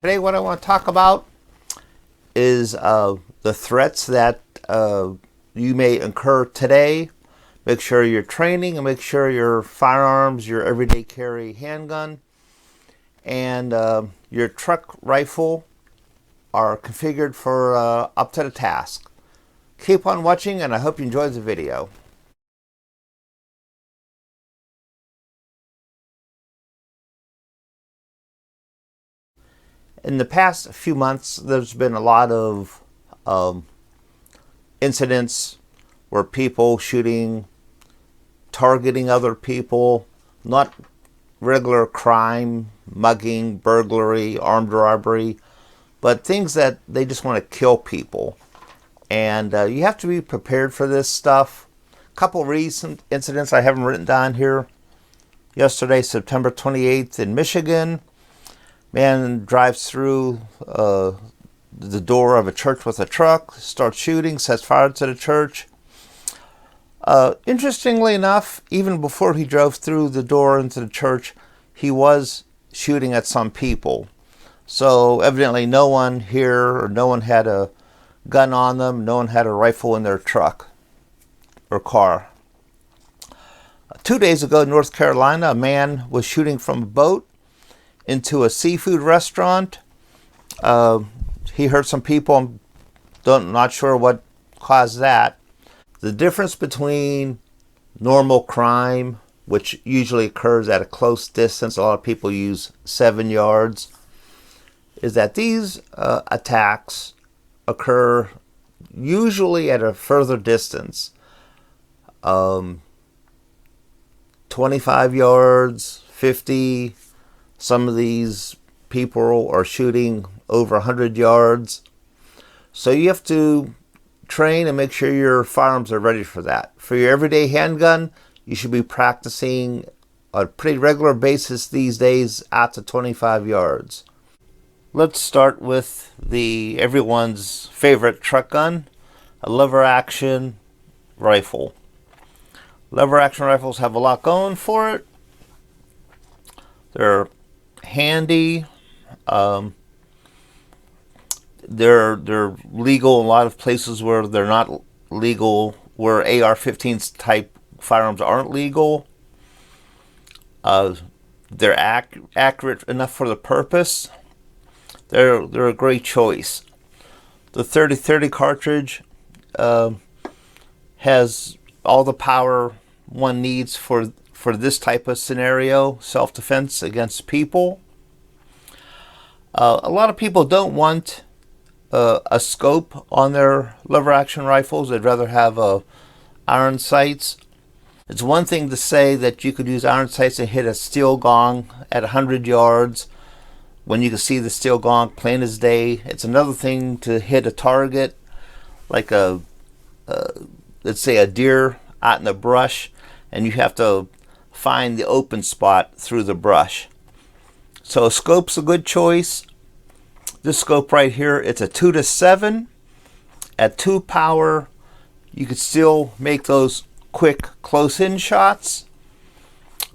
Today what I want to talk about is the threats that you may incur today. Make sure you're training and make sure your firearms, your everyday carry handgun, and your truck rifle are configured for up to the task. Keep on watching and I hope you enjoy the video. In the past few months, there's been a lot of incidents where people shooting, targeting other people, not regular crime, mugging, burglary, armed robbery, but things that they just want to kill people. And you have to be prepared for this stuff. A couple recent incidents I haven't written down here. Yesterday, September 28th in Michigan, man drives through the door of a church with a truck, starts shooting, sets fire to the church. Interestingly enough, even before he drove through the door into the church, he was shooting at some people. So evidently no one here, or no one had a gun on them, no one had a rifle in their truck or car. 2 days ago in North Carolina, a man was shooting from a boat into a seafood restaurant. He hurt some people. I'm not sure what caused that. The difference between normal crime, which usually occurs at a close distance, a lot of people use 7 yards, is that these attacks occur usually at a further distance. 25 yards, 50. Some of these people are shooting over 100 yards. So you have to train and make sure your firearms are ready for that. For your everyday handgun, you should be practicing on a pretty regular basis these days out to 25 yards. Let's start with everyone's favorite truck gun, a lever action rifle. Lever action rifles have a lot going for it. They're handy. They're legal in a lot of places where they're not legal, where AR-15s type firearms aren't legal. They're accurate enough for the purpose. They're a great choice. The 30-30 cartridge has all the power one needs for this type of scenario, self-defense against people. A lot of people don't want a scope on their lever action rifles. They'd rather have iron sights. It's one thing to say that you could use iron sights and hit a steel gong at 100 yards when you can see the steel gong plain as day. It's another thing to hit a target like let's say a deer out in the brush, and you have to find the open spot through the brush. So a scope's a good choice. This scope right here, it's a 2-7. At 2 power, you could still make those quick close-in shots.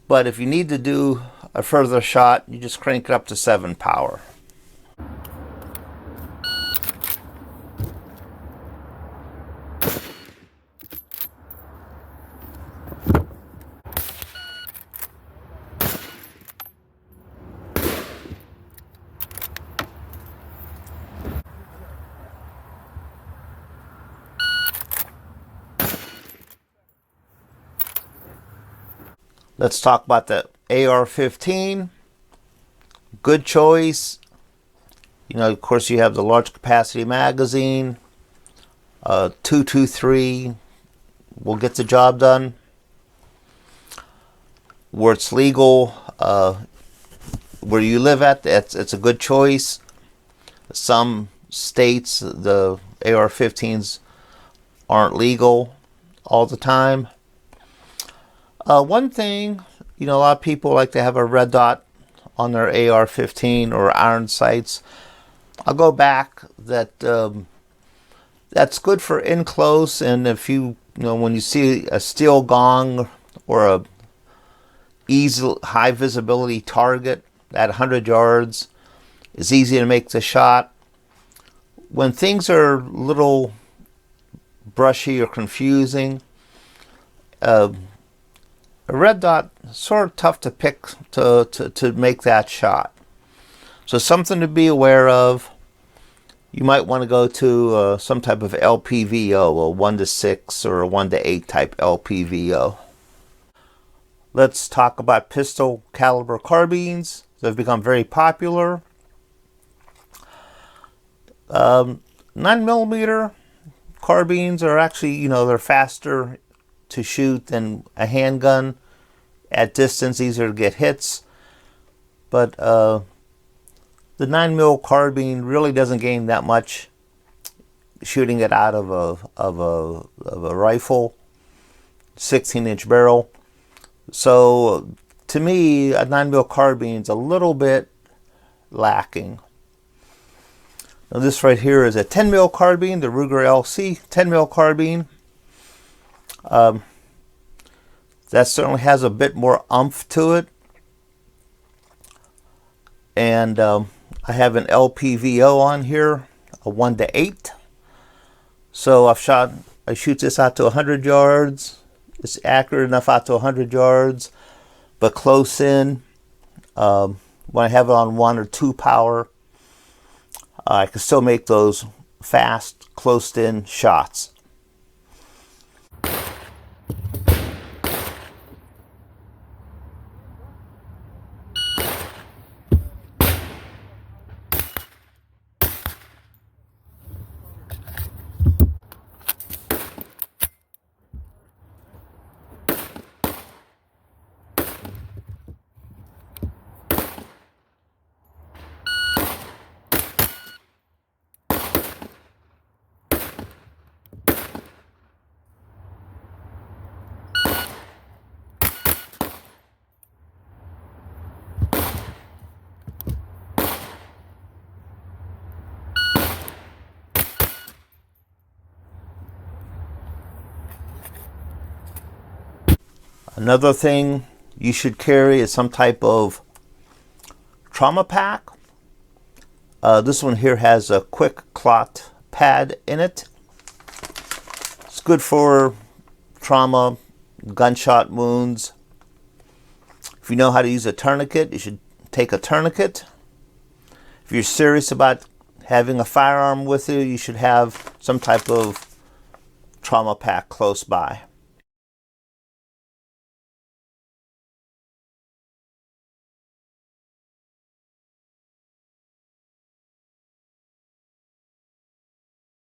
But if you need to do a further shot, you just crank it up to 7 power. Let's talk about the AR-15. Good choice. You know, of course, you have the large capacity magazine. 223 will get the job done. Where it's legal, where you live at, it's a good choice. Some states, the AR-15s aren't legal all the time. One thing, you know, a lot of people like to have a red dot on their AR-15 or iron sights. I'll go back that that's good for in close, and if you know when you see a steel gong or a easy high visibility target at 100 yards, It's easy to make the shot. When things are a little brushy or confusing, a red dot is sort of tough to pick to make that shot. So something to be aware of. You might want to go to some type of LPVO, a 1:6 or a 1:8 type LPVO. Let's talk about pistol caliber carbines. They've become very popular. 9mm carbines are actually, they're faster to shoot than a handgun. At distance, easier to get hits. But the 9mm carbine really doesn't gain that much shooting it out of a rifle, 16-inch barrel. So to me, a 9mm carbine is a little bit lacking. Now this right here is a 10mm carbine, the Ruger LC 10mm carbine. That certainly has a bit more oomph to it. And I have an LPVO on here, a 1:8. So I shoot this out to 100 yards. It's accurate enough out to 100 yards, but close in, when I have it on 1 or 2 power, I can still make those fast, close-in shots. Another thing you should carry is some type of trauma pack. This one here has a quick clot pad in it. It's good for trauma, gunshot wounds. If you know how to use a tourniquet, you should take a tourniquet. If you're serious about having a firearm with you, you should have some type of trauma pack close by.